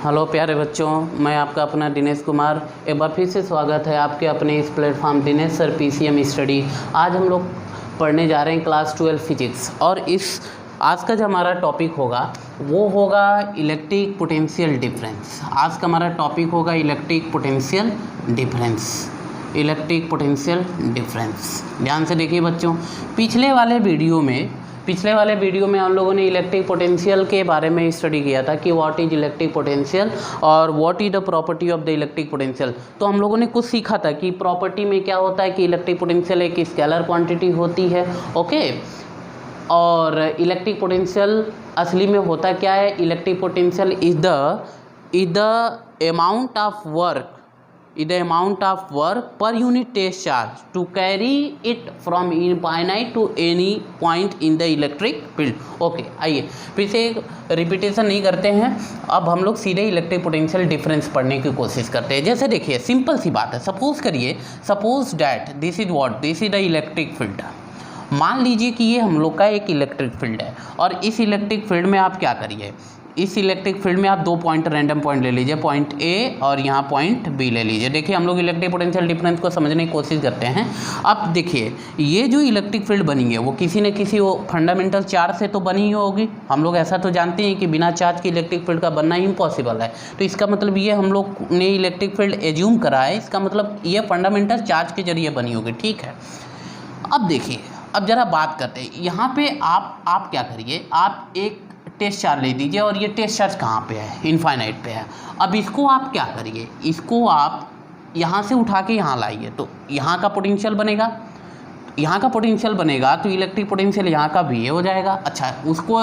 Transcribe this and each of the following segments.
Hello प्यारे बच्चों, मैं आपका अपना दिनेश कुमार एक बार फिर से स्वागत है आपके अपने इस platform Dinesh sir PCM study. आज हम लोग पढ़ने जा रहे हैं क्लास 12 फिजिक्स और इस आज का जो हमारा टॉपिक होगा वो होगा इलेक्ट्रिक पोटेंशियल डिफरेंस। आज का हमारा टॉपिक होगा electric potential difference. Electric potential difference ध्यान से देखिए बच्चों, पिछले वाले वीडियो में हम लोगों ने इलेक्ट्रिक पोटेंशियल के बारे में स्टडी किया था कि व्हाट इज इलेक्ट्रिक पोटेंशियल और what is the property of the electric potential. तो हम लोगों ने कुछ सीखा था कि प्रॉपर्टी में क्या होता है कि इलेक्ट्रिक पोटेंशियल एक स्केलर क्वांटिटी होती है, ओके। और इलेक्ट्रिक पोटेंशियल असली में होता क्या है, electric potential is the amount of work per unit test charge to carry it from infinite to any point in the electric field। Okay, आइए फिर से रिपीटेशन नहीं करते हैं, अब हम लोग सीधे इलेक्ट्रिक पोटेंशियल डिफरेंस पढ़ने की कोशिश करते हैं। जैसे देखिए सिंपल सी बात है, suppose that this is the electric field. मान लीजिए कि ये हम लोग का एक इलेक्ट्रिक फील्ड है और इस इलेक्ट्रिक फील्ड में आप क्या करिए, इस इलेक्ट्रिक फील्ड में आप दो पॉइंट रैंडम पॉइंट ले लीजिए, पॉइंट ए और यहाँ पॉइंट बी ले लीजिए। देखिए हम लोग इलेक्ट्रिक पोटेंशियल डिफरेंस को समझने की कोशिश करते हैं। अब देखिए ये जो इलेक्ट्रिक फील्ड बनी है वो किसी न किसी वो फंडामेंटल चार्ज से तो बनी ही होगी। हम लोग ऐसा तो जानते हैं कि बिना चार्ज की इलेक्ट्रिक फील्ड का बनना ही इम्पॉसिबल है। तो इसका मतलब ये हम लोग ने इलेक्ट्रिक फील्ड एज्यूम करा है, इसका मतलब ये फंडामेंटल चार्ज के जरिए बनी होगी, ठीक है। अब देखिए, अब ज़रा बात करते हैं यहाँ पे आप क्या करिए, आप एक टेस्ट चार्ज ले दीजिए और ये टेस्ट चार्ज कहाँ पे है, इनफाइनाइट पे है। अब इसको आप क्या करिए, इसको आप यहाँ से उठा के यहाँ लाइए तो यहाँ का पोटेंशियल बनेगा, तो इलेक्ट्रिक पोटेंशियल यहाँ का भी हो जाएगा। अच्छा, उसको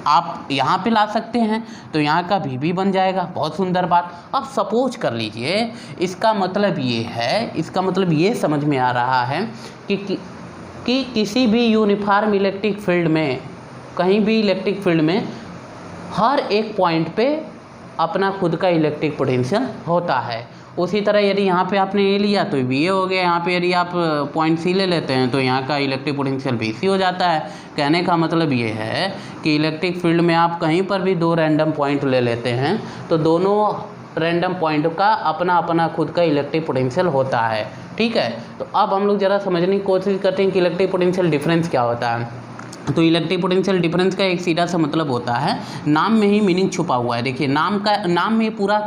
आप यहाँ पे ला सकते हैं तो यहाँ का भी बन जाएगा, बहुत सुंदर बात। अब सपोज कर लीजिए, इसका मतलब ये समझ में आ रहा है कि किसी भी यूनिफॉर्म इलेक्ट्रिक फील्ड में, कहीं भी इलेक्ट्रिक फील्ड में हर एक पॉइंट पे अपना खुद का इलेक्ट्रिक पोटेंशियल होता है। उसी तरह यदि यहाँ पे आपने ए लिया तो बी ए हो गया, यहाँ पे यदि आप पॉइंट सी ले लेते हैं तो यहाँ का इलेक्ट्रिक पोटेंशियल बी सी हो जाता है। कहने का मतलब ये है कि इलेक्ट्रिक फील्ड में आप कहीं पर भी दो रैंडम पॉइंट ले लेते हैं तो दोनों रैंडम पॉइंट का अपना अपना खुद का इलेक्ट्रिक पोटेंशियल होता है, ठीक है। तो अब हम लोग ज़रा समझने की कोशिश करते हैं कि इलेक्ट्रिक पोटेंशियल डिफरेंस क्या होता है। तो इलेक्ट्रिक पोटेंशियल डिफरेंस का एक सीधा सा मतलब होता है, नाम में ही मीनिंग छुपा हुआ है। देखिए नाम में पूरा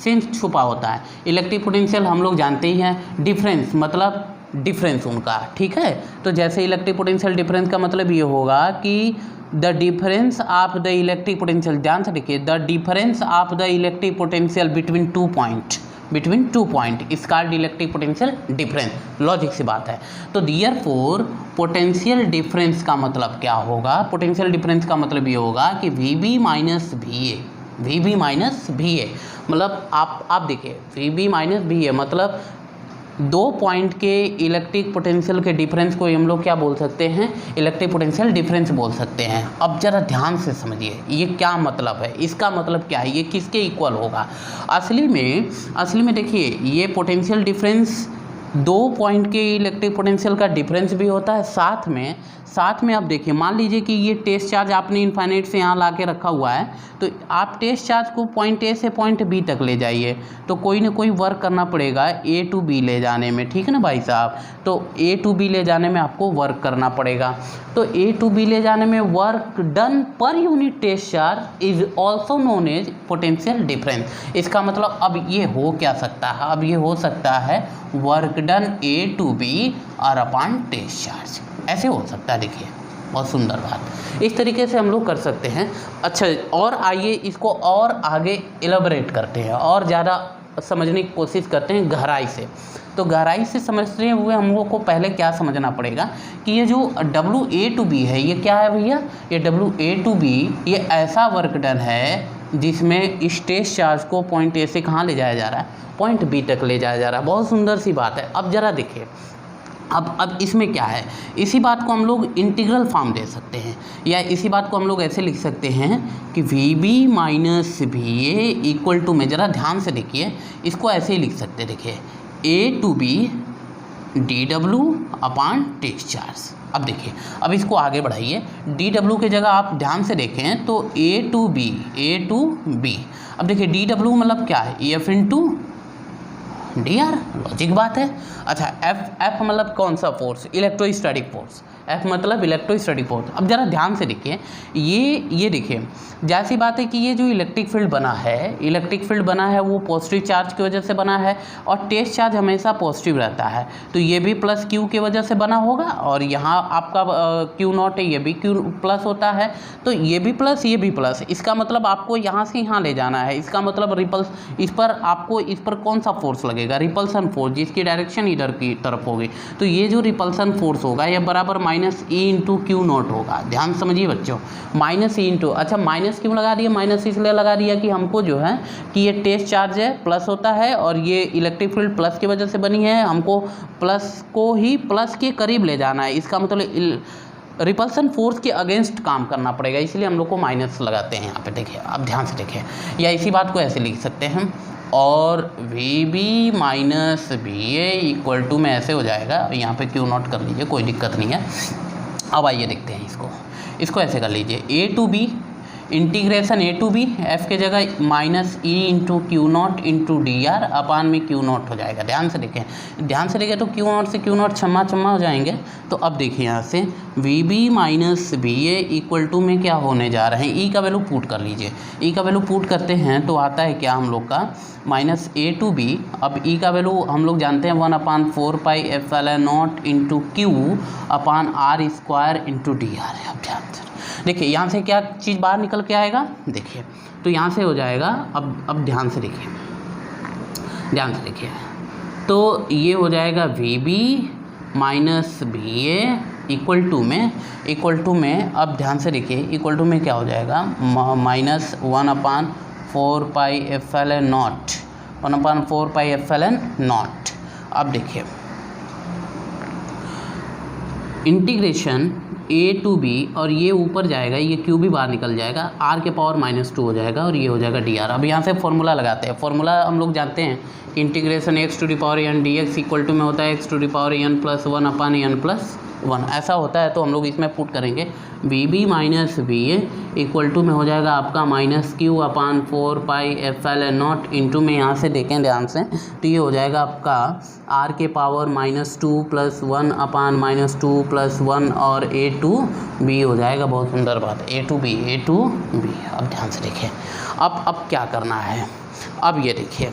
सेंस छुपा होता है। इलेक्ट्रिक पोटेंशियल हम लोग जानते ही हैं, डिफरेंस मतलब डिफरेंस उनका, ठीक है। तो जैसे इलेक्ट्रिक पोटेंशियल डिफरेंस का मतलब ये होगा कि the difference of the electric potential, ध्यान से देखिए, the difference of the electric potential between two point is called electric potential difference. Logic से बात है। तो देयरफॉर पोटेंशियल डिफरेंस का मतलब क्या होगा, पोटेंशियल डिफरेंस का मतलब ये होगा कि VB माइनस VA, मतलब आप देखिए VB माइनस VA मतलब दो पॉइंट के इलेक्ट्रिक पोटेंशियल के डिफरेंस को हम लोग क्या बोल सकते हैं, इलेक्ट्रिक पोटेंशियल डिफरेंस बोल सकते हैं। अब ज़रा ध्यान से समझिए ये क्या मतलब है, इसका मतलब क्या है, ये किसके इक्वल होगा। असली में देखिए ये पोटेंशियल डिफरेंस दो पॉइंट के इलेक्ट्रिक पोटेंशियल का डिफरेंस भी होता है। साथ में आप देखिए, मान लीजिए कि ये टेस्ट चार्ज आपने इनफाइनाइट से यहाँ ला के रखा हुआ है, तो आप टेस्ट चार्ज को पॉइंट ए से पॉइंट बी तक ले जाइए तो कोई ना कोई वर्क करना पड़ेगा ए टू बी ले जाने में, ठीक है ना भाई साहब। तो ए टू बी ले जाने में आपको वर्क करना पड़ेगा। तो ए टू बी ले जाने में work done per unit test charge is also known as potential difference. इसका मतलब अब ये हो क्या सकता है, अब ये हो सकता है work done A to B और अपॉन टेस्ट चार्ज, ऐसे हो सकता है। देखिए बहुत सुंदर बात, इस तरीके से हम लोग कर सकते हैं। अच्छा, और आइए इसको और आगे एलाबोरेट करते हैं और ज़्यादा समझने की कोशिश करते हैं गहराई से। तो गहराई से समझते हुए हम लोग को पहले क्या समझना पड़ेगा कि ये जो WA2B है ये क्या है भैया, ये WA2B ये ऐसा वर्क डन है जिसमें इस टेस्ट चार्ज को पॉइंट ए से कहाँ ले जाया जा रहा है, पॉइंट बी तक ले जाया जा रहा है। बहुत सुंदर सी बात है। अब ज़रा देखिए, अब इसमें क्या है, इसी बात को हम लोग इंटीग्रल फॉर्म दे सकते हैं, या इसी बात को हम लोग ऐसे लिख सकते हैं कि VB minus VA equal to में, ज़रा ध्यान से देखिए, इसको ऐसे ही लिख सकते हैं। देखिए A to B dw upon test charge. अब देखिए, अब इसको आगे बढ़ाइए, dw के जगह आप ध्यान से देखें तो a to b। अब देखिए dw मतलब क्या है, F इंटू dr, लॉजिक बात है। अच्छा, F मतलब कौन सा फोर्स, इलेक्ट्रोस्टैटिक फोर्स, F मतलब इलेक्ट्रोस्टैटिक फोर्स। अब ज़रा ध्यान से देखिए, ये देखिए, जैसी बात है कि ये जो इलेक्ट्रिक फील्ड बना है वो पॉजिटिव चार्ज की वजह से बना है, और टेस्ट चार्ज हमेशा पॉजिटिव रहता है, तो ये भी प्लस क्यू की वजह से बना होगा, और यहाँ आपका क्यू नॉट है, ये भी क्यू प्लस होता है, तो ये भी प्लस ये भी प्लस। इसका मतलब आपको यहाँ से यहाँ ले जाना है, इसका मतलब रिपल्स, इस पर कौन सा फोर्स लगेगा, रिपल्सन फोर्स, जिसकी डायरेक्शन इधर की तरफ होगी। तो ये जो रिपल्सन फोर्स होगा ये बराबर minus E into Q not होगा। ध्यान समझिए बच्चों, माइनस ई इंटू, अच्छा माइनस क्यों लगा दिया, माइनस इसलिए लगा दिया कि हमको जो है कि ये टेस्ट चार्ज है प्लस होता है, और ये इलेक्ट्रिक फील्ड प्लस की वजह से बनी है, हमको प्लस को ही प्लस के करीब ले जाना है, इसका मतलब रिपल्सन फोर्स के अगेंस्ट काम करना पड़ेगा, इसलिए हम लोग को माइनस लगाते हैं यहाँ पे। देखिए, अब ध्यान से देखिए, या इसी बात को ऐसे लिख सकते हैं, और VB minus VA equal to में ऐसे हो जाएगा, यहाँ पे क्यू नॉट कर लीजिए, कोई दिक्कत नहीं है। अब आइए देखते हैं इसको ऐसे कर लीजिए, A to B integration A to B, F के जगह minus E into Q not into DR upon में क्यू नॉट हो जाएगा। ध्यान से देखें तो क्यू नॉट से क्यू नॉट छम्मा हो जाएंगे। तो अब देखिए यहाँ से VB minus VA equal to में क्या होने जा रहे हैं, E का वैल्यू पुट कर लीजिए, E का वैल्यू पुट करते हैं तो आता है क्या हम लोग का माइनस A to B। अब E का वैल्यू हम लोग जानते हैं 1/4πε0 इंटू क्यू अपान R स्क्वायर इंटू DR। अब ध्यान से देखिए, यहाँ से क्या चीज़ बाहर निकल के आएगा, देखिए तो यहाँ से हो जाएगा, अब ध्यान से देखिए, तो ये हो जाएगा VB minus VA equal to में अब ध्यान से देखिए, इक्वल टू में क्या हो जाएगा, माइनस 1/4πε0। अब देखिए इंटीग्रेशन A to B, और ये ऊपर जाएगा, ये क्यू भी बाहर निकल जाएगा, R के पावर -2 हो जाएगा, और ये हो जाएगा DR। अब यहाँ से फॉर्मूला लगाते हैं, फॉर्मूला हम लोग जानते हैं कि integration x to the power n dx equal to में होता है x to the power n plus 1 upon n plus 1, ऐसा होता है। तो हम लोग इसमें पुट करेंगे VB minus VA equal to में हो जाएगा आपका माइनस क्यू अपान 4πε0 इंटू में, यहाँ से देखें ध्यान से, तो ये हो जाएगा आपका R के पावर -2 प्लस 1 अपान -2 प्लस 1, और A to B हो जाएगा। बहुत सुंदर बात, A to B। अब ध्यान से देखिए, अब क्या करना है, अब ये देखिए,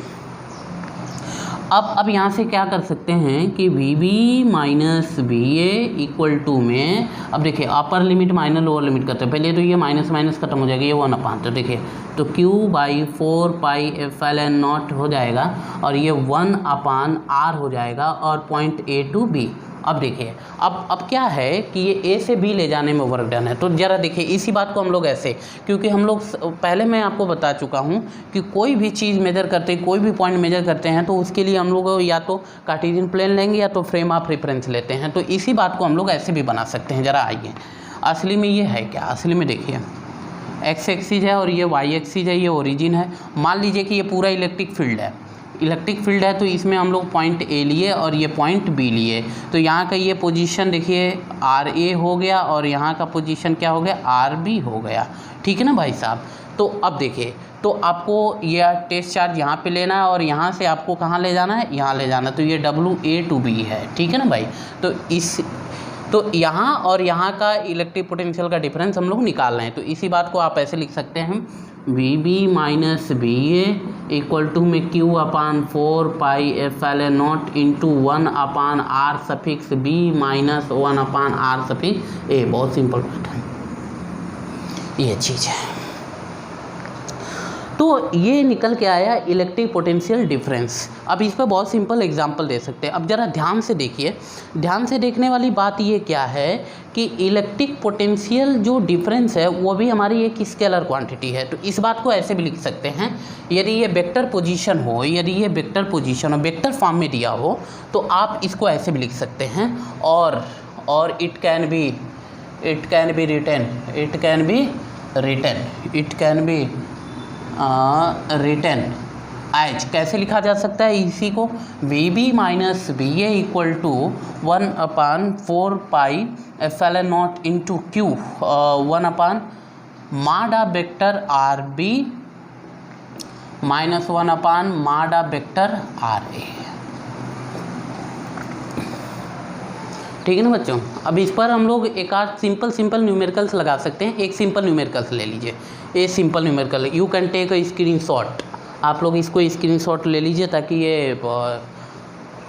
अब यहाँ से क्या कर सकते हैं कि VB minus VA equal to में, अब देखिए upper limit minus lower limit करते हैं, पहले तो ये माइनस खत्म हो जाएगा, ये 1 अपान, तो देखिए तो Q/4πε0 हो जाएगा, और ये 1 अपान R हो जाएगा, और पॉइंट A to B। अब देखिए, अब क्या है कि ये A से B ले जाने में वर्क डन है। तो ज़रा देखिए, इसी बात को हम लोग ऐसे, क्योंकि हम लोग पहले मैं आपको बता चुका हूँ कि कोई भी चीज़ मेजर करते हैं, कोई भी पॉइंट मेजर करते हैं, तो उसके लिए हम लोग या तो कार्टेशियन प्लेन लेंगे या तो फ्रेम ऑफ रेफरेंस लेते हैं। तो इसी बात को हम लोग ऐसे भी बना सकते हैं। ज़रा आइए, असली में ये है क्या, असली में देखिए x एक्सिस है और ये y एक्सिस है, ये ओरिजिन है। मान लीजिए कि ये पूरा इलेक्ट्रिक फील्ड है, तो इसमें हम लोग पॉइंट A लिए और ये पॉइंट B लिए, तो यहाँ का ये पोजीशन देखिए RA हो गया, और यहाँ का पोजीशन क्या हो गया, RB हो गया। ठीक है ना भाई साहब। तो अब देखिए, तो आपको यह टेस्ट चार्ज यहाँ पे लेना है, और यहाँ से आपको कहाँ ले जाना है, यहाँ ले जाना, तो ये WA to B है। ठीक है ना भाई। तो यहाँ और यहाँ का इलेक्ट्रिक पोटेंशियल का डिफरेंस हम लोग निकाल रहे हैं। तो इसी बात को आप ऐसे लिख सकते हैं, VB minus VA equal to में Q upon 4πε0 into 1 upon R suffix B minus 1 upon R suffix A। बहुत सिंपल बात है, ये चीज़ है। तो ये निकल के आया इलेक्ट्रिक पोटेंशियल डिफरेंस। अब इस पर बहुत सिंपल एग्जांपल दे सकते हैं। अब ज़रा ध्यान से देखिए, ध्यान से देखने वाली बात ये क्या है कि इलेक्ट्रिक पोटेंशियल जो डिफरेंस है वो भी हमारी एक स्केलर क्वांटिटी है। तो इस बात को ऐसे भी लिख सकते हैं, यदि ये वेक्टर पोजीशन हो, वेक्टर फॉर्म में दिया हो, तो आप इसको ऐसे भी लिख सकते हैं, और इट कैन बी रिटन एच कैसे लिखा जा सकता है इसी को, V B minus B A equal to 1/4 pi epsilon not into Q 1 माडा वेक्टर आर बी माइनस 1 माडा वेक्टर आर ए। ठीक है ना बच्चों। अब इस पर हम लोग एक आध सिंपल न्यूमेरिकल्स लगा सकते हैं। एक सिंपल न्यूमेरिकल्स ले लीजिए, ये simple numerical, you can take a screenshot. आप लोग इसको स्क्रीनशॉट ले लीजिए ताकि ये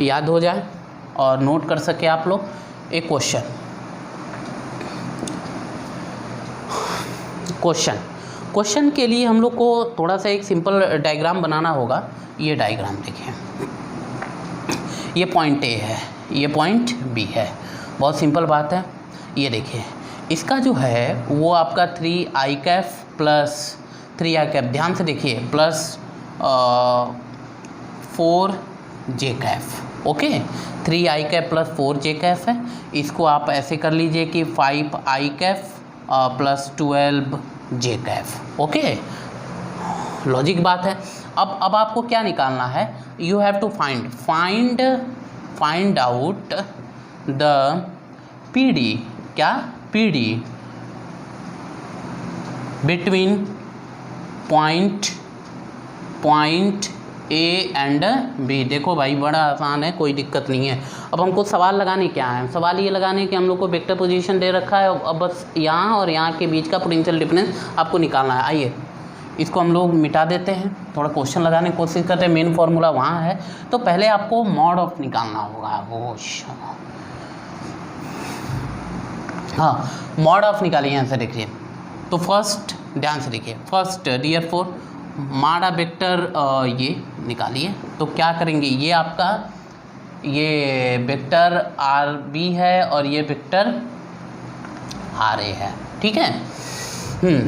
याद हो जाए और नोट कर सके आप लोग। एक क्वेश्चन के लिए हम लोग को थोड़ा सा एक सिंपल डायग्राम बनाना होगा। ये डायग्राम देखिए, ये पॉइंट ए है, ये पॉइंट बी है, बहुत सिंपल बात है। ये देखिए इसका जो है वो आपका 3i cap plus 3i Kaif, ध्यान से देखिए, plus 4j cap. Okay, 3i cap plus 4j cap है। इसको आप ऐसे कर लीजिए कि 5i cap plus 12j cap. Okay, logic बात है। अब आपको क्या निकालना है, you have to find out the PD, क्या PD between point A and B. देखो भाई बड़ा आसान है, कोई दिक्कत नहीं है। अब हमको सवाल लगाने क्या है, सवाल ये लगाने कि हम लोग को वेक्टर पोजीशन दे रखा है, अब बस यहाँ और यहाँ के बीच का पोटेंशियल डिफरेंस आपको निकालना है। आइए इसको हम लोग मिटा देते हैं, थोड़ा क्वेश्चन लगाने की कोशिश करते हैं। मेन फार्मूला वहाँ है, तो पहले आपको मॉड ऑफ निकालना होगा। वो हाँ, मॉड ऑफ निकालिए, यहाँ से देखिए। तो फर्स्ट ध्यान से देखिए, फर्स्ट डियर फोर माडा वेक्टर ये निकालिए। तो क्या करेंगे, ये आपका ये वेक्टर आर बी है और ये वेक्टर आर ए है। ठीक है,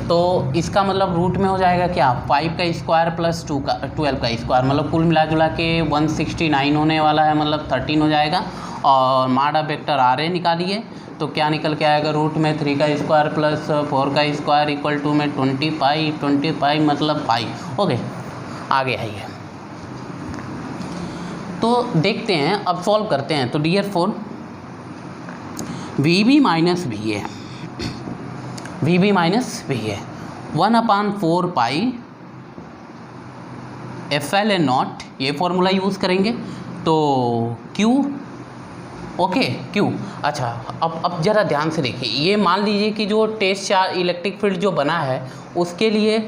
तो इसका मतलब रूट में हो जाएगा क्या, 5 का स्क्वायर प्लस 2 का 12 का स्क्वायर, मतलब कुल मिला जुला के 169 होने वाला है, मतलब 13 हो जाएगा। और माडा वेक्टर आर ए निकालिए, तो क्या निकल के आएगा, रूट में 3 का स्क्वायर प्लस 4 का स्क्वायर इक्वल टू में 25 मतलब 5। ओके, आगे आइए तो देखते हैं, अब सॉल्व करते हैं। तो dear four V B minus B A 1/4 pi epsilon not, ये फॉर्मूला यूज़ करेंगे। तो Q, ओके Q। अच्छा, अब ज़रा ध्यान से देखिए, ये मान लीजिए कि जो टेस्ट चार्ज इलेक्ट्रिक फील्ड जो बना है उसके लिए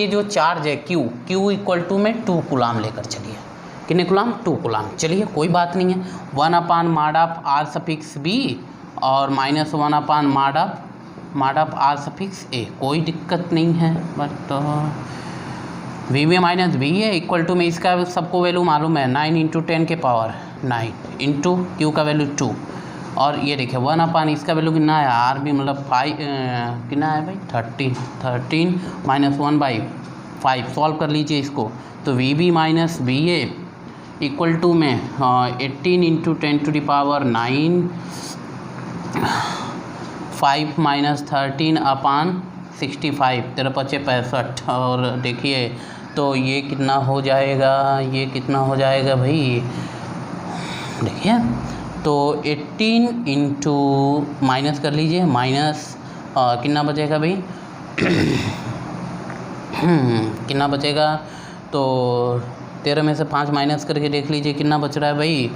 जो चार्ज है Q इक्वल टू में 2 कूलाम लेकर चलिए। कितने कूलाम, 2 कूलाम। चलिए कोई बात नहीं है, 1 माड ऑफ आर सफिक्स बी और माइनस 1 माड ऑफ आर सफिक्स ए, कोई दिक्कत नहीं है। But V B minus B A equal to में इसका सबको वैल्यू मालूम है, 9 × 10 के पावर 9 इंटू क्यू का वैल्यू 2, और ये देखिए 1 इसका वैल्यू कितना है, आर बी मतलब 5 कितना है भाई, 13 माइनस 1/5। सॉल्व कर लीजिए इसको। तो V B minus B A equal to में 18 × 10⁻9 5 माइनस 13/65, 13×5 = 65। और देखिए तो ये कितना हो जाएगा, ये कितना हो जाएगा भाई, देखिए तो 18 इंटू माइनस कर लीजिए, माइनस कितना बचेगा भाई कितना बचेगा, तो 13 में से 5 माइनस करके देख लीजिए कितना बच रहा है भाई,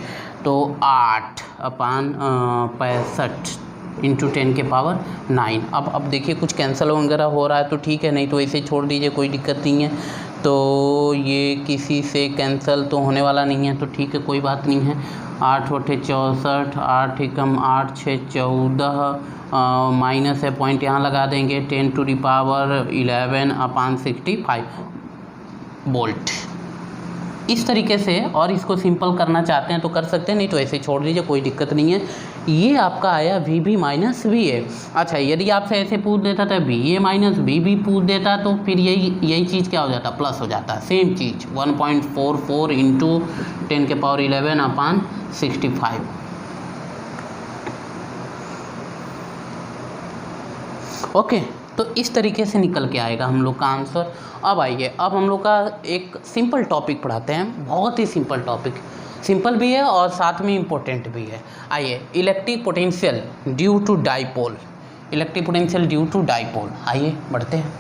तो 8/65 इंटू 10 के पावर 9। अब देखिए कुछ कैंसिल वगैरह हो रहा है तो ठीक है, नहीं तो ऐसे छोड़ दीजिए, कोई दिक्कत नहीं है। तो ये किसी से कैंसिल तो होने वाला नहीं है, तो ठीक है कोई बात नहीं है। 8 × 8 = 64, 8 × 8 = 6 = 14, माइनस है पॉइंट यहाँ लगा देंगे, 10⁻11/65 वोल्ट। इस तरीके से, और इसको सिंपल करना चाहते हैं तो कर सकते हैं, नहीं तो ऐसे छोड़ दीजिए, कोई दिक्कत नहीं है। ये आपका आया V B minus V A. अच्छा, यदि आपसे ऐसे पूछ देता था V A minus V B पूछ देता तो फिर यही चीज़ क्या हो जाता, प्लस हो जाता, सेम चीज़ 1.44 इंटू 10⁻11/65। ओके, तो इस तरीके से निकल के आएगा हम लोग का आंसर। अब आइए, अब हम लोग का एक सिंपल टॉपिक पढ़ाते हैं, बहुत ही सिंपल टॉपिक, सिंपल भी है और साथ में इम्पोर्टेंट भी है। आइए, electric potential due to dipole, electric potential due to dipole. आइए बढ़ते हैं।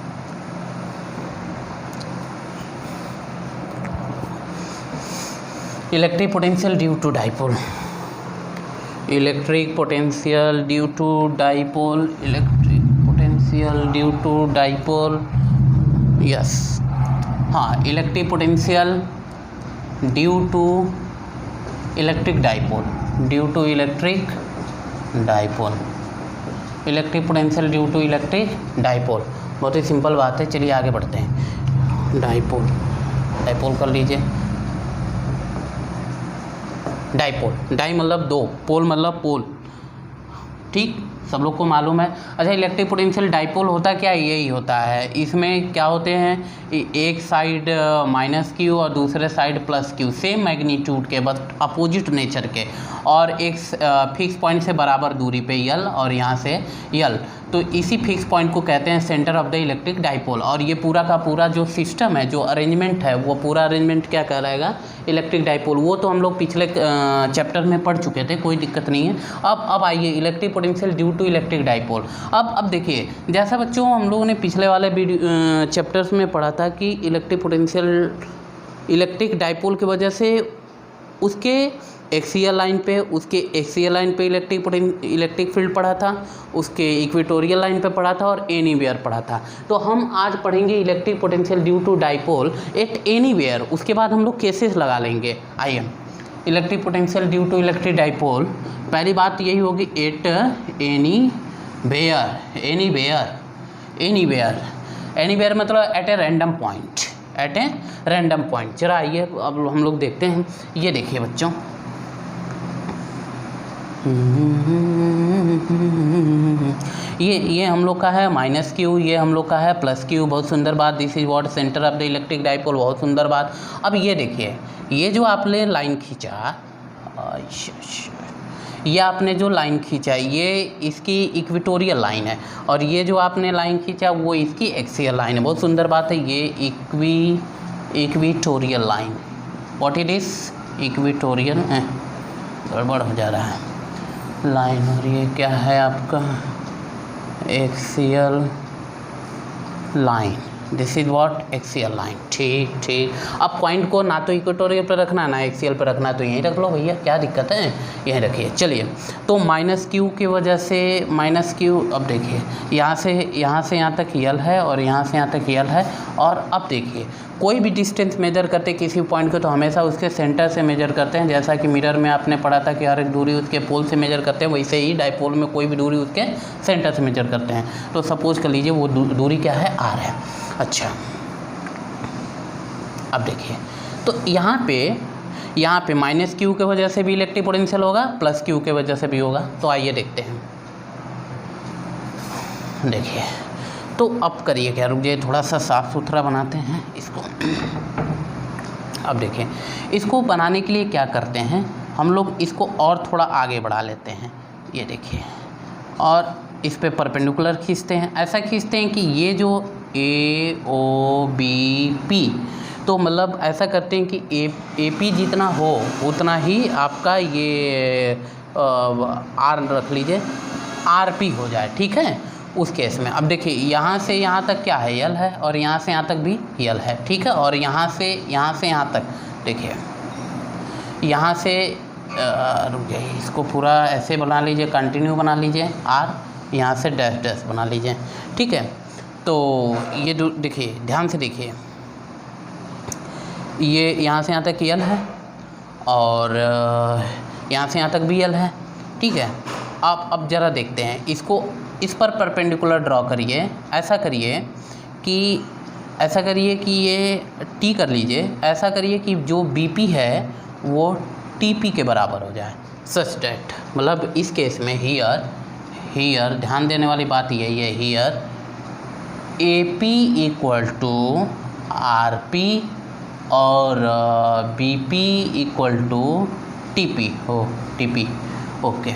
Electric potential due to dipole, electric potential due to dipole, electric potential due to dipole, yes, हाँ, electric potential due to electric dipole, due to electric dipole, electric potential due to electric dipole. बहुत ही simple बात है, चलिए आगे बढ़ते हैं। Dipole, dipole कर लीजिए। डाइपोल, डाई मतलब दो, पोल मतलब पोल, ठीक, सब लोग को मालूम है। अच्छा, इलेक्ट्रिक पोटेंशियल डाइपोल होता क्या, यही होता है। इसमें क्या होते हैं, एक साइड माइनस क्यू और दूसरे side plus Q, same magnitude के बस अपोजिट नेचर के, और एक फिक्स पॉइंट से बराबर दूरी पे यल और यहाँ से यल, तो इसी फिक्स पॉइंट को कहते हैं centre of the electric dipole. और ये पूरा का पूरा जो सिस्टम है, जो अरेंजमेंट है, वो पूरा अरेंजमेंट क्या कहलाएगा, इलेक्ट्रिक डाइपोल। वो तो हम लोग पिछले चैप्टर में पढ़ चुके थे, कोई दिक्कत नहीं है। अब आइए, electric potential due to electric dipole. अब देखिए, जैसा बच्चों हम लोगों ने पिछले वाले चैप्टर्स में पढ़ा था कि इलेक्ट्रिक पोटेंशियल इलेक्ट्रिक डाइपोल की वजह से उसके एक्सियल लाइन पे, उसके एक्सियल लाइन पे इलेक्ट्रिक फील्ड पढ़ा था, उसके इक्वेटोरियल लाइन पे पढ़ा था और एनीवेयर पढ़ा था। तो हम आज पढ़ेंगे electric potential due to dipole at anywhere, उसके बाद हम लोग केसेस लगा लेंगे। आइए, electric potential due to electric dipole, पहली बात यही होगी at anywhere, anywhere, anywhere, anywhere मतलब at a random point, at a random point. जरा आइए अब हम लोग देखते हैं। ये देखिए बच्चों, ये हम लोग का है माइनस क्यू, ये हम लोग का है प्लस क्यू। बहुत सुंदर बात, this is what centre of the electric dipole, बहुत सुंदर बात। अब ये देखिए, ये जो आपने लाइन खींचा, ये आपने जो लाइन खींचा, ये इसकी इक्वेटोरियल लाइन है, और ये जो आपने लाइन खींचा वो इसकी एक्सियल लाइन है। बहुत सुंदर बात है, ये equatorial line, what it is, equatorial, गड़बड़ हो जा रहा है लाइन, और ये क्या है आपका axial line, this is what axial line. ठीक ठीक, अब पॉइंट को ना तो इक्वेटोरियल पर रखना ना एक्सियल पर रखना, तो यहीं रख लो भैया, क्या दिक्कत है, यहीं रखिए। चलिए, तो माइनस क्यू की वजह से माइनस क्यू, अब देखिए यहाँ से यहाँ तक यल है और यहाँ से यहाँ तक यल है। और अब देखिए, कोई भी डिस्टेंस मेजर करते किसी पॉइंट को तो हमेशा उसके सेंटर से मेजर करते हैं। जैसा कि मिरर में आपने पढ़ा था कि हर एक दूरी उसके पोल से मेजर करते हैं, वैसे ही डाइपोल में कोई भी दूरी उसके सेंटर से मेजर करते हैं। तो सपोज कर लीजिए वो दूरी क्या है, आर है। अच्छा, अब देखिए, तो यहाँ पे माइनस क्यू के वजह से भी इलेक्ट्रिक पोटेंशियल होगा, प्लस क्यू के वजह से भी होगा। तो आइए देखते हैं, देखिए, तो अब करिए क्या, रुक जाइए, थोड़ा सा साफ़ सुथरा बनाते हैं इसको। अब देखिए, इसको बनाने के लिए क्या करते हैं हम लोग, इसको और थोड़ा आगे बढ़ा लेते हैं। ये देखिए, और इस पे परपेंडिकुलर खींचते हैं। ऐसा खींचते हैं कि ये जो ए ओ बी पी, तो मतलब ऐसा करते हैं कि ए पी जितना हो उतना ही आपका ये आर रख लीजिए, आर पी हो जाए, ठीक है। उस केस में अब देखिए, यहाँ से यहाँ तक क्या है, यल है, और यहाँ से यहाँ तक भी यल है, ठीक है। और यहाँ से यहाँ तक देखिए, यहाँ से रुक जाइए, इसको पूरा ऐसे बना लीजिए, कंटिन्यू बना लीजिए, आर यहाँ से डैश डैश बना लीजिए, ठीक है। तो ये देखिए, ध्यान से देखिए, ये यहाँ से यहाँ तक यल है और यहाँ से यहाँ तक भी यल है, ठीक है। अब ज़रा देखते हैं इसको, इस पर परपेंडिकुलर ड्रॉ करिए। ऐसा करिए कि ये टी कर लीजिए, ऐसा करिए कि जो बीपी है वो टीपी के बराबर हो जाए, सच डैट, मतलब इस केस में हियर ध्यान देने वाली बात यही है, here A P equal to R P और B P equal to T P, okay,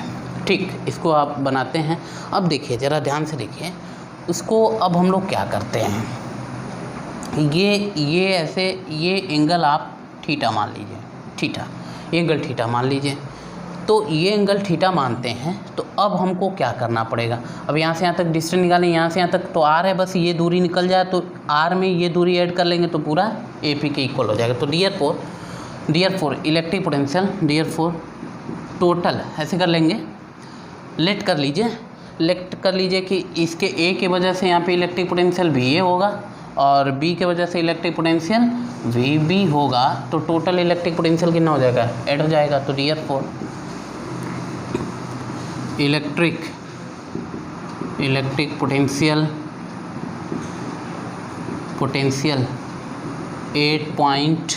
ठीक। इसको आप बनाते हैं। अब देखिए, ज़रा ध्यान से देखिए, उसको अब हम लोग क्या करते हैं, ये ऐसे, ये एंगल आप थीटा मान लीजिए, थीटा, ये एंगल थीटा मान लीजिए। तो ये एंगल थीटा मानते हैं। तो अब हमको क्या करना पड़ेगा, अब यहाँ से यहाँ तक डिस्टेंस निकालें, यहाँ से यहाँ तक तो आर है, बस ये दूरी निकल जाए तो आर में ये दूरी ऐड कर लेंगे तो पूरा ए पी के इक्वल हो जाएगा। तो dear four electric potential, therefore total, ऐसे कर लेंगे, लेट कर लीजिए कि इसके ए के वजह से यहाँ पे इलेक्ट्रिक पोटेंशियल वी ए होगा और बी के वजह से इलेक्ट्रिक पोटेंशियल वी बी होगा। तो टोटल इलेक्ट्रिक पोटेंशियल कितना हो जाएगा, ऐड हो जाएगा। तो dear four electric potential 8 point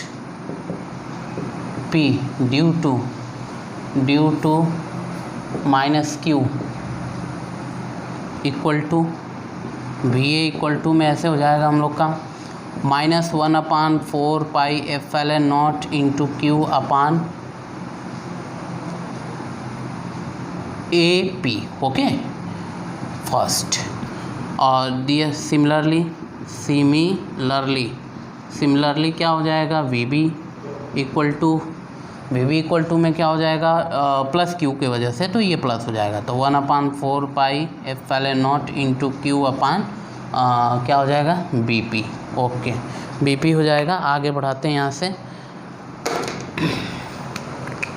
P due to minus Q equal to V A equal to में ऐसे हो जाएगा हम लोग का -1/4 pi epsilon not into Q upon A P, okay first. और दिया सिमिलरली क्या हो जाएगा, वी बी इक्वल टू में क्या हो जाएगा, प्लस क्यू की वजह से तो ये प्लस हो जाएगा। तो 1/4 pi epsilon not into Q upon क्या हो जाएगा, B P, okay B P हो जाएगा। आगे बढ़ाते हैं यहाँ से,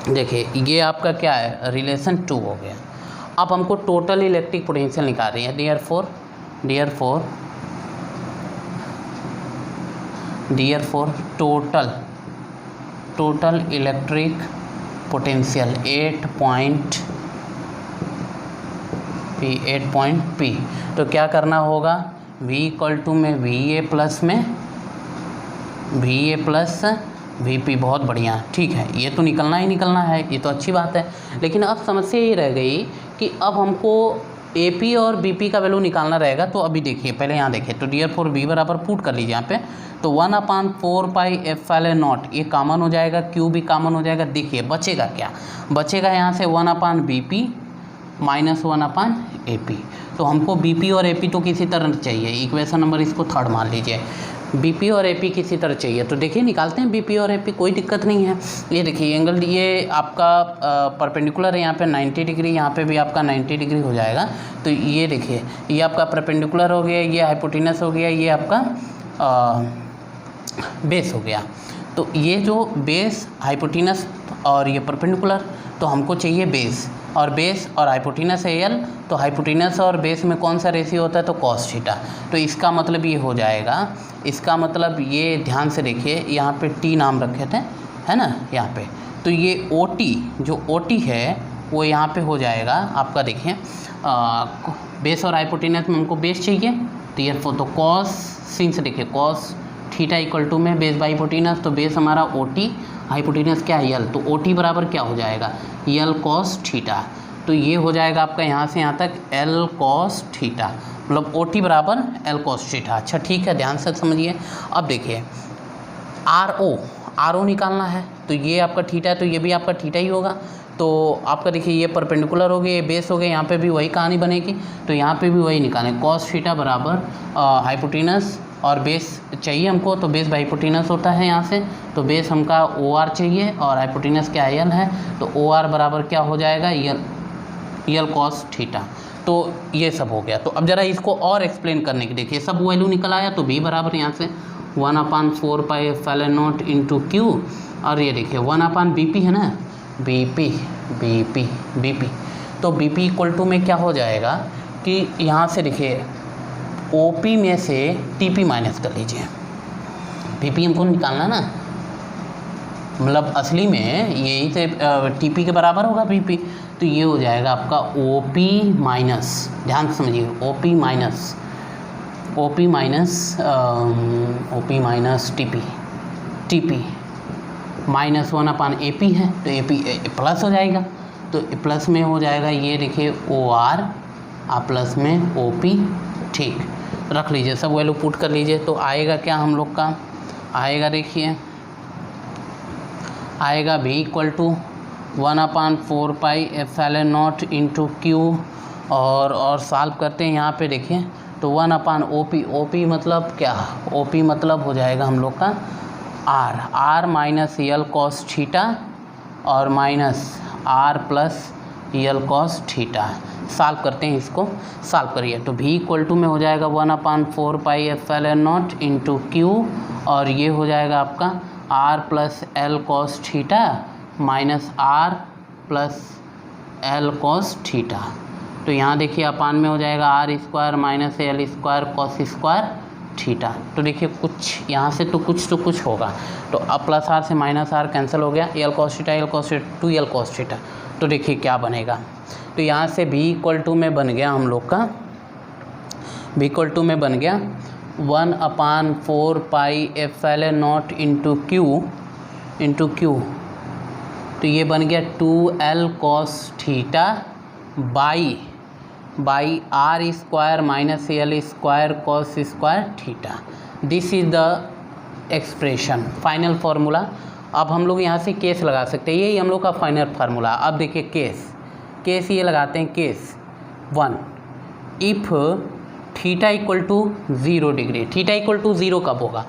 देखिए ये आपका क्या है, रिलेशन 2 हो गया। अब हमको टोटल इलेक्ट्रिक पोटेंशियल निकाल रही है। Therefore total electric potential 8 point P। तो क्या करना होगा, V इक्वल टू में V A plus V P, बहुत बढ़िया, ठीक है, ये तो निकलना ही निकलना है, ये तो अच्छी बात है। लेकिन अब समस्या ये रह गई कि अब हमको ए पी और बी पी का वैल्यू निकालना रहेगा। तो अभी देखिए, पहले यहाँ देखिए, तो डियर फोर बी बराबर पुट कर लीजिए यहाँ पे। तो 1/4 पाई एप्सिलॉन नॉट, ये कॉमन हो जाएगा, क्यू भी कॉमन हो जाएगा। देखिए बचेगा क्या, बचेगा यहाँ से 1/BP माइनस 1/AP। तो हमको BP और AP तो किसी तरह चाहिए, इक्वेशन नंबर इसको 3rd मान लीजिए, BP और AP किसी तरह चाहिए। तो देखिए निकालते हैं BP और AP, कोई दिक्कत नहीं है। ये देखिए एंगल, ये आपका परपेंडिकुलर है, यहाँ पे 90 डिग्री, यहाँ पे भी आपका 90 डिग्री हो जाएगा। तो ये देखिए, ये आपका परपेंडिकुलर हो गया, ये हाइपोटेनस हो गया, ये आपका बेस हो गया। तो ये जो बेस, हाइपोटेनस और ये परपेंडिकुलर, तो हमको चाहिए बेस और हाइपोटेनस है एल। तो हाइपोटेनस और बेस में कौन सा रेशियो होता है, तो कॉस थीटा। तो इसका मतलब ये हो जाएगा, इसका मतलब ये ध्यान से देखिए, यहाँ पे टी नाम रखे थे, है ना, यहाँ पे। तो ये ओ टी, जो ओ टी है वो यहाँ पे हो जाएगा आपका, देखिए बेस और हाइपोटेनस में हमको बेस चाहिए, तो कॉस, सिंस देखिए कॉस थीटा इक्वल टू में बेस बाई हाइपोटेनस, तो बेस हमारा ओ टी, हाइपोटेनस क्या है यल, तो ओ टी बराबर क्या हो जाएगा, यल कॉस थीटा। तो ये हो जाएगा आपका यहाँ से यहाँ तक एल कॉस थीटा, मतलब ओ टी बराबर एल कॉस थीटा। अच्छा ठीक है, ध्यान से समझिए। अब देखिए आर ओ निकालना है, तो ये आपका थीटा है, तो ये भी आपका थीटा ही होगा। तो आपका देखिए ये परपेंडिकुलर हो गया, ये बेस हो गया, यहाँ पे भी वही कहानी बनेगी। तो यहाँ पे भी वही निकालें, कॉस थीटा बराबर हाइपोटेनस और बेस चाहिए हमको, तो बेस बाई हाइपोटेनस होता है यहाँ से। तो बेस हमका ओ आर चाहिए और हाइपोटेनस क्या यल है, तो ओ आर बराबर क्या हो जाएगा, यल कॉस थीटा। तो ये सब हो गया। तो अब ज़रा इसको और एक्सप्लेन करने की देखिए, सब वैल्यू निकल आया। तो बी बराबर यहाँ से 1/4 pi epsilon not into Q, और ये देखिए 1/BP है ना, BP। तो BP इक्वल टू में क्या हो जाएगा कि यहाँ से देखिए OP में से TP माइनस कर लीजिए, BP हमको निकालना ना, मतलब असली में यही से TP के बराबर होगा BP। तो ये हो जाएगा आपका OP माइनस, ध्यान से समझिए, OP minus TP minus 1/AP है, तो AP प्लस हो जाएगा। तो प्लस में हो जाएगा, ये देखिए OR प्लस में OP, ठीक रख लीजिए, सब वैल्यू पुट कर लीजिए। तो आएगा क्या हम लोग का, आएगा देखिए, आएगा V equal to 1/4 pi epsilon not into Q, और सॉल्व करते हैं यहाँ पे देखिए। तो 1 अपान OP, OP मतलब क्या, OP मतलब हो जाएगा हम लोग का R माइनस यल कॉस थीटा और माइनस R प्लस यल कॉस थीटा। सॉल्व करते हैं इसको, सॉल्व करिए। तो V इक्वल टू में हो जाएगा 1 upon 4 pi epsilon not into Q, और ये हो जाएगा आपका R plus L cos theta minus R plus L cos theta. तो यहाँ देखिए अपान में हो जाएगा R square minus L square cos square theta. तो देखिए कुछ यहाँ से तो कुछ होगा, तो अब प्लस R से माइनस R कैंसिल हो गया, L cos theta 2 L cos theta. तो देखिए क्या बनेगा, तो यहाँ से V इक्वल टू में बन गया हम लोग का, V इक्वल टू में बन गया 1 upon 4 pi epsilon not into Q, तो ये बन गया 2L cos theta by R square minus L square cos square theta. This is the expression, final formula. अब हम लोग यहाँ से केस लगा सकते हैं, यही हम लोग का फाइनल फार्मूला। अब देखिए केस ये लगाते हैं, case 1, if theta equal to 0 degree. Theta equal to 0 कब होगा,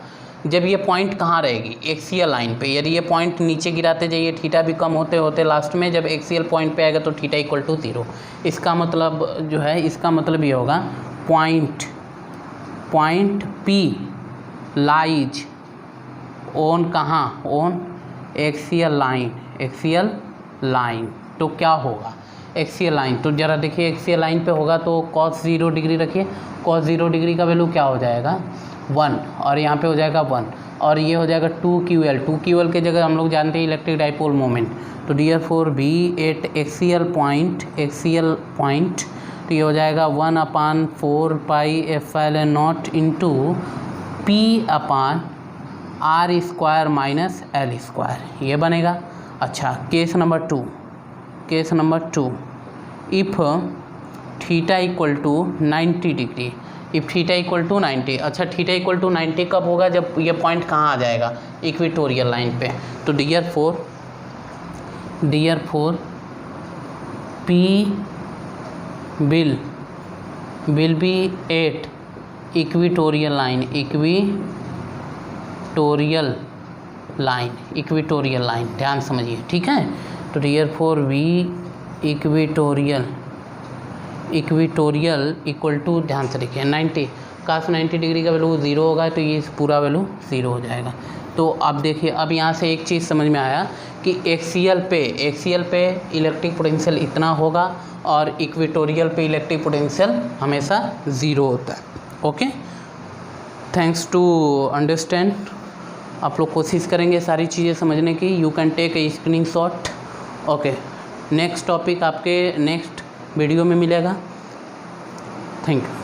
जब ये पॉइंट कहाँ रहेगी, एक्सियल लाइन पे। यदि ये पॉइंट नीचे गिराते जाइए, थीटा भी कम होते होते लास्ट में जब एक्सियल पॉइंट पे आएगा तो थीटा इक्वल टू 0। इसका मतलब जो है, इसका मतलब ये होगा पॉइंट P लाइज ऑन कहाँ, ऑन एक्सियल लाइन। तो क्या होगा एक्सियल लाइन, तो ज़रा देखिए एक्सियल लाइन पे होगा तो cos 0 डिग्री रखिए, cos 0 डिग्री का वैल्यू क्या हो जाएगा 1, और यहाँ पे हो जाएगा 1, और ये हो जाएगा 2QL के जगह हम लोग जानते हैं इलेक्ट्रिक डाइपोल मोमेंट। तो therefore V at axial point, तो ये हो जाएगा 1 upon 4 pi epsilon not into P upon R square minus L square, ये बनेगा। अच्छा, case number 2, if theta equal to 90 degree, if theta equal to 90। अच्छा, theta equal to 90 कब होगा, जब ये पॉइंट कहाँ आ जाएगा, इक्वेटोरियल लाइन पे। तो dear four P will be at equatorial line, ध्यान समझिए, ठीक है। तो डियर फोर V इक्वेटोरियल इक्वल टू, ध्यान से देखिए 90, काश 90 डिग्री का वैल्यू 0 होगा तो ये पूरा वैल्यू 0 हो जाएगा। तो अब देखिए, अब यहाँ से एक चीज़ समझ में आया कि एक्सियल पे इलेक्ट्रिक पोटेंशियल इतना होगा और इक्वेटोरियल पे इलेक्ट्रिक पोटेंशियल हमेशा 0 होता है। Okay, thanks to understand. आप लोग कोशिश करेंगे सारी चीज़ें समझने की। You can take a screenshot. Okay, next topic आपके नेक्स्ट वीडियो में मिलेगा। Thank you.